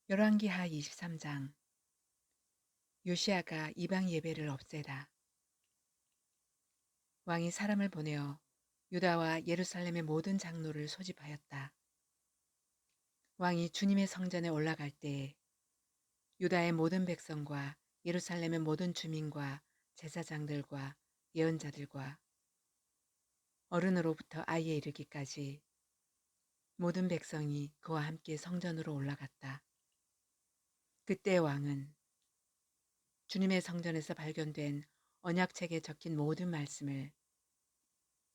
열왕기하 23장. 요시야가 이방 예배를 없애다. 왕이 사람을 보내어 유다와 예루살렘의 모든 장로를 소집하였다. 왕이 주님의 성전에 올라갈 때에 유다의 모든 백성과 예루살렘의 모든 주민과 제사장들과 예언자들과 어른으로부터 아이에 이르기까지 모든 백성이 그와 함께 성전으로 올라갔다. 그때 왕은 주님의 성전에서 발견된 언약책에 적힌 모든 말씀을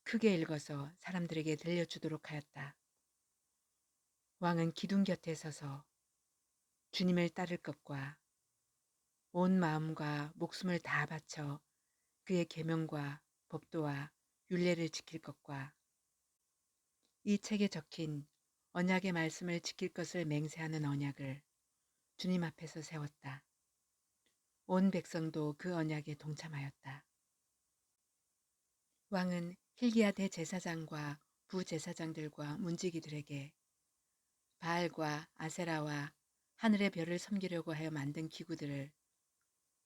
크게 읽어서 사람들에게 들려주도록 하였다. 왕은 기둥 곁에 서서 주님을 따를 것과 온 마음과 목숨을 다 바쳐 그의 계명과 법도와 율례를 지킬 것과 이 책에 적힌 언약의 말씀을 지킬 것을 맹세하는 언약을 주님 앞에서 세웠다. 온 백성도 그 언약에 동참하였다. 왕은 hil기야 대제사장과 부제사장들과 문지기들에게 바알과 아세라와 하늘의 별을 섬기려고 하여 만든 기구들을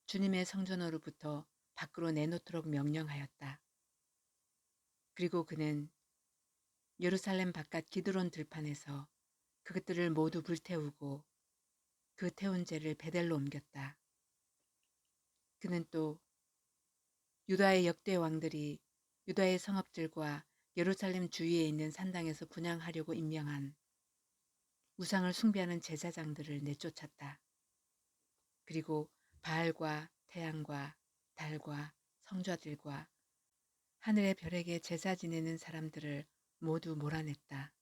주님의 성전으로부터 밖으로 내놓도록 명령하였다. 그리고 그는 예루살렘 바깥 기드론 들판에서 그것들을 모두 불태우고 그 태운 재를 베델로 옮겼다. 그는 또 유다의 역대 왕들이 유다의 성읍들과 예루살렘 주위에 있는 산당에서 분향하려고 임명한 우상을 숭배하는 제사장들을 내쫓았다. 그리고 바알과 태양과 달과 성좌들과 하늘의 별에게 제사 지내는 사람들을 모두 몰아냈다.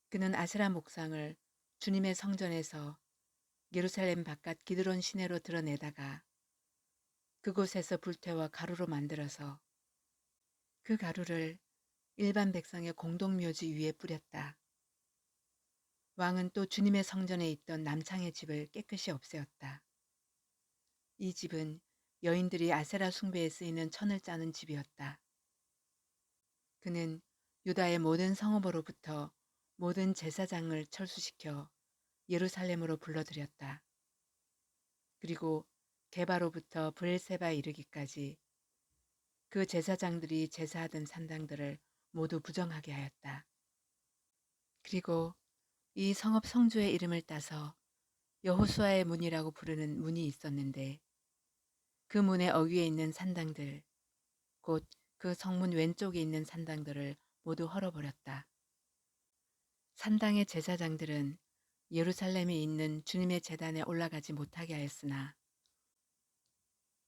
그는 아세라 목상을 주님의 성전에서 예루살렘 바깥 기드론 시내로 드러내다가 그곳에서 불태워 가루로 만들어서 그 가루를 일반 백성의 공동묘지 위에 뿌렸다. 왕은 또 주님의 성전에 있던 남창의 집을 깨끗이 없애었다. 이 집은 여인들이 아세라 숭배에 쓰이는 천을 짜는 집이었다. 그는 유다의 모든 성읍으로부터 모든 제사장을 철수시켜 예루살렘으로 불러들였다. 그리고 게바로부터 브엘세바에 이르기까지 그 제사장들이 제사하던 산당들을 모두 부정하게 하였다. 그리고 이 성읍 성주의 이름을 따서 여호수아의 문이라고 부르는 문이 있었는데 그 문의 어귀에 있는 산당들, 곧 그 성문 왼쪽에 있는 산당들을 모두 헐어버렸다. 산당의 제사장들은 예루살렘에 있는 주님의 제단에 올라가지 못하게 하였으나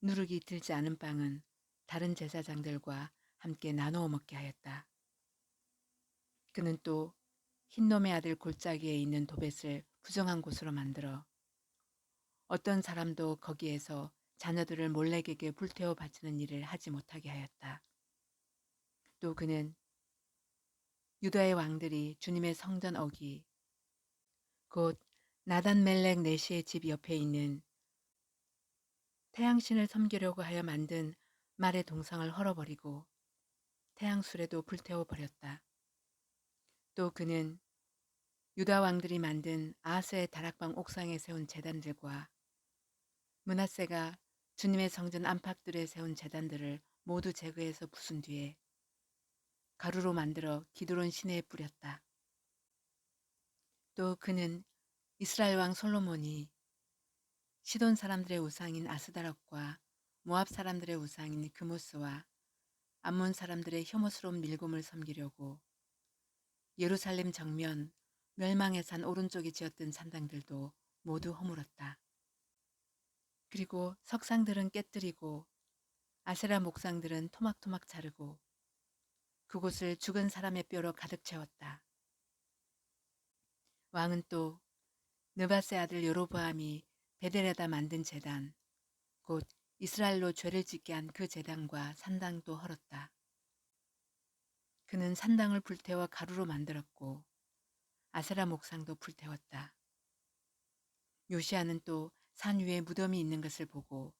누룩이 들지 않은 빵은 다른 제사장들과 함께 나누어 먹게 하였다. 그는 또 흰놈의 아들 골짜기에 있는 도벳을 부정한 곳으로 만들어 어떤 사람도 거기에서 자녀들을 몰래에게 불태워 바치는 일을 하지 못하게 하였다. 또 그는 유다의 왕들이 주님의 성전 어기, 곧 나단 멜렉 네시의 집 옆에 있는 태양신을 섬기려고 하여 만든 말의 동상을 헐어버리고 태양술에도 불태워 버렸다. 또 그는 유다 왕들이 만든 아하스의 다락방 옥상에 세운 제단들과 므낫세가 주님의 성전 안팎들에 세운 제단들을 모두 제거해서 부순 뒤에 가루로 만들어 기드론 시내에 뿌렸다. 또 그는 이스라엘 왕 솔로몬이 시돈 사람들의 우상인 아스다락과 모압 사람들의 우상인 그모스와 암몬 사람들의 혐오스러운 밀곰을 섬기려고 예루살렘 정면 멸망의 산 오른쪽에 지었던 산당들도 모두 허물었다. 그리고 석상들은 깨뜨리고 아세라 목상들은 토막토막 자르고 그곳을 죽은 사람의 뼈로 가득 채웠다. 왕은 또 느바세 아들 여로보암이 베델에다 만든 제단, 곧 이스라엘로 죄를 짓게 한 그 제단과 산당도 헐었다. 그는 산당을 불태워 가루로 만들었고 아세라 목상도 불태웠다. 요시야는 또 산 위에 무덤이 있는 것을 보고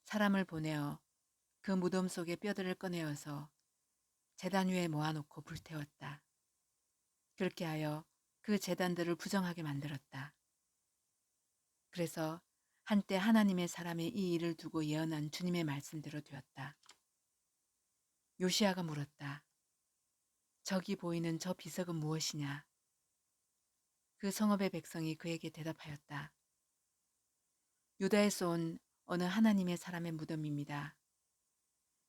사람을 보내어 그 무덤 속의 뼈들을 꺼내어서 제단 위에 모아놓고 불태웠다. 그렇게 하여 그 제단들을 부정하게 만들었다. 그래서 한때 하나님의 사람의 이 일을 두고 예언한 주님의 말씀대로 되었다. 요시야가 물었다. 저기 보이는 저 비석은 무엇이냐? 그 성읍의 백성이 그에게 대답하였다. 유다에서 온 어느 하나님의 사람의 무덤입니다.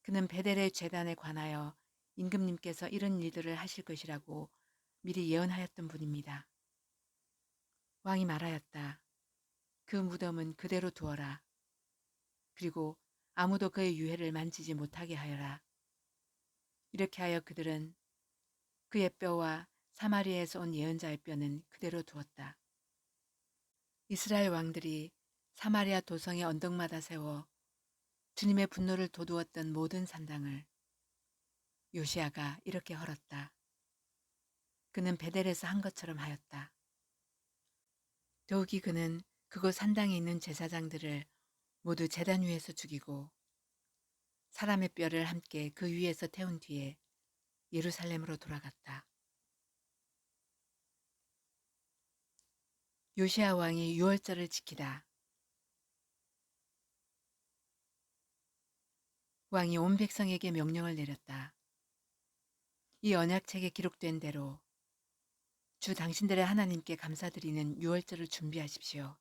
그는 베델의 제단에 관하여 임금님께서 이런 일들을 하실 것이라고 미리 예언하였던 분입니다. 왕이 말하였다. 그 무덤은 그대로 두어라. 그리고 아무도 그의 유해를 만지지 못하게 하여라. 이렇게 하여 그들은 그의 뼈와 사마리아에서 온 예언자의 뼈는 그대로 두었다. 이스라엘 왕들이 사마리아 도성의 언덕마다 세워 주님의 분노를 돋우었던 모든 산당을 요시야가 이렇게 헐었다. 그는 베델에서 한 것처럼 하였다. 더욱이 그는 그곳 산당에 있는 제사장들을 모두 제단 위에서 죽이고 사람의 뼈를 함께 그 위에서 태운 뒤에 예루살렘으로 돌아갔다. 요시야 왕이 유월절을 지키다. 왕이 온 백성에게 명령을 내렸다. 이 언약책에 기록된 대로 주 당신들의 하나님께 감사드리는 유월절을 준비하십시오.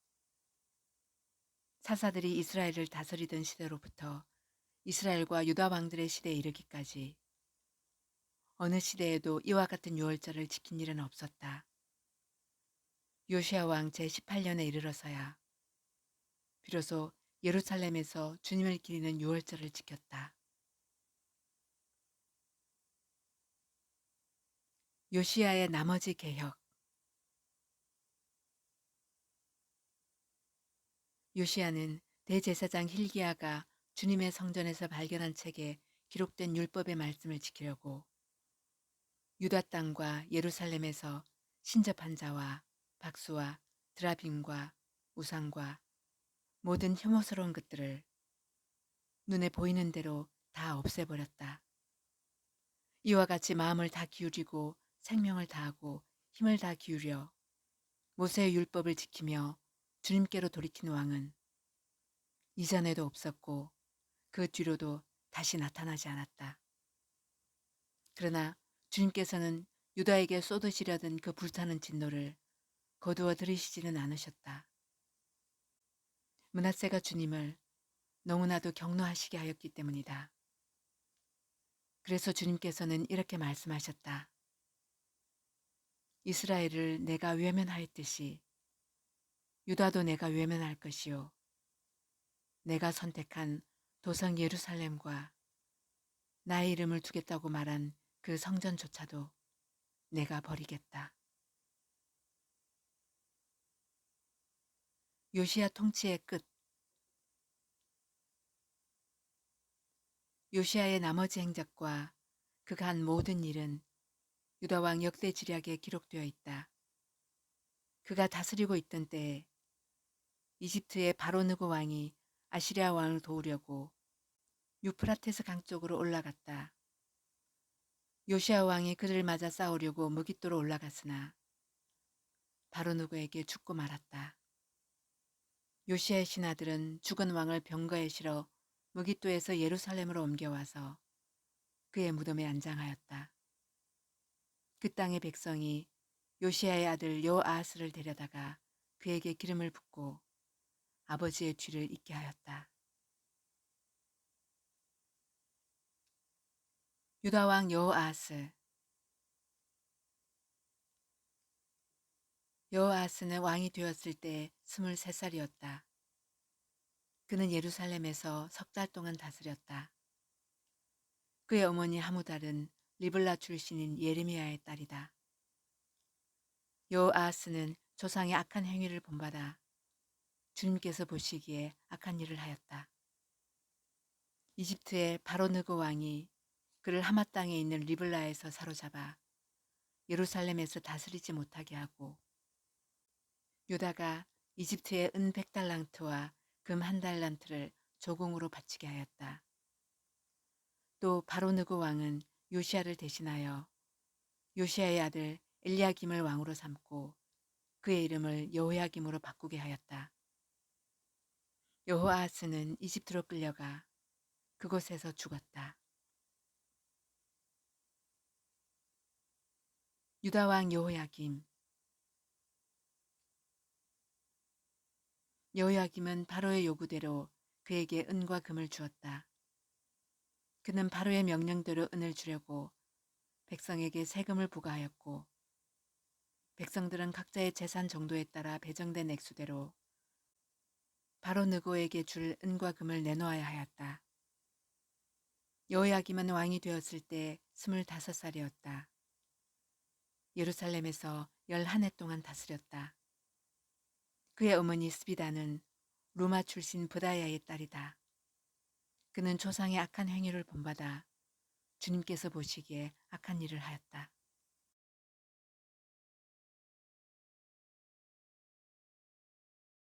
사사들이 이스라엘을 다스리던 시대로부터 이스라엘과 유다 왕들의 시대에 이르기까지 어느 시대에도 이와 같은 유월절을 지킨 일은 없었다. 요시야 왕 제18년에 이르러서야 비로소 예루살렘에서 주님을 기리는 유월절을 지켰다. 요시야의 나머지 개혁. 요시야는 대제사장 hil기야가 주님의 성전에서 발견한 책에 기록된 율법의 말씀을 지키려고 유다 땅과 예루살렘에서 신접한 자와 박수와 드라빔과 우상과 모든 혐오스러운 것들을 눈에 보이는 대로 다 없애버렸다. 이와 같이 마음을 다 기울이고 생명을 다하고 힘을 다 기울여 모세의 율법을 지키며 주님께로 돌이킨 왕은 이전에도 없었고 그 뒤로도 다시 나타나지 않았다. 그러나 주님께서는 유다에게 쏟으시려던 그 불타는 진노를 거두어 들이시지는 않으셨다. 므낫세가 주님을 너무나도 경노하시게 하였기 때문이다. 그래서 주님께서는 이렇게 말씀하셨다. 이스라엘을 내가 외면하였듯이 유다도 내가 외면할 것이요. 내가 선택한 도성 예루살렘과 나의 이름을 두겠다고 말한 그 성전조차도 내가 버리겠다. 요시야 통치의 끝. 요시야의 나머지 행적과 그가 한 모든 일은 유다왕 역대 지략에 기록되어 있다. 그가 다스리고 있던 때에 이집트의 바로느고 왕이 아시리아 왕을 도우려고 유프라테스 강 쪽으로 올라갔다. 요시야 왕이 그를 맞아 싸우려고 무깃도로 올라갔으나 바로느고에게 죽고 말았다. 요시야의 신하들은 죽은 왕을 병거에 실어 무깃도에서 예루살렘으로 옮겨와서 그의 무덤에 안장하였다. 그 땅의 백성이 요시야의 아들 여호아하스를 데려다가 그에게 기름을 붓고 아버지의 뒤를 잇게 하였다. 유다 왕 여호아하스. 여호아하스는 왕이 되었을 때 23살이었다. 그는 예루살렘에서 석 달 동안 다스렸다. 그의 어머니 하무달은 리블라 출신인 예레미야의 딸이다. 여호아하스는 조상의 악한 행위를 본받아 주님께서 보시기에 악한 일을 하였다. 이집트의 바로느고 왕이 그를 하마 땅에 있는 리블라에서 사로잡아 예루살렘에서 다스리지 못하게 하고 유다가 이집트의 은 100달란트와 금 1달란트를 조공으로 바치게 하였다. 또 바로느고 왕은 요시야를 대신하여 요시야의 아들 엘리야김을 왕으로 삼고 그의 이름을 여호야김으로 바꾸게 하였다. 여호아하스는 이집트로 끌려가 그곳에서 죽었다. 유다 왕 여호야김은 바로의 요구대로 그에게 은과 금을 주었다. 그는 바로의 명령대로 은을 주려고 백성에게 세금을 부과하였고 백성들은 각자의 재산 정도에 따라 배정된 액수대로 바로 느고에게 줄 은과 금을 내놓아야 하였다. 여호야김은 왕이 되었을 때 25살이었다. 예루살렘에서 11해 동안 다스렸다. 그의 어머니 스비다는 루마 출신 브다야의 딸이다. 그는 조상의 악한 행위를 본받아 주님께서 보시기에 악한 일을 하였다.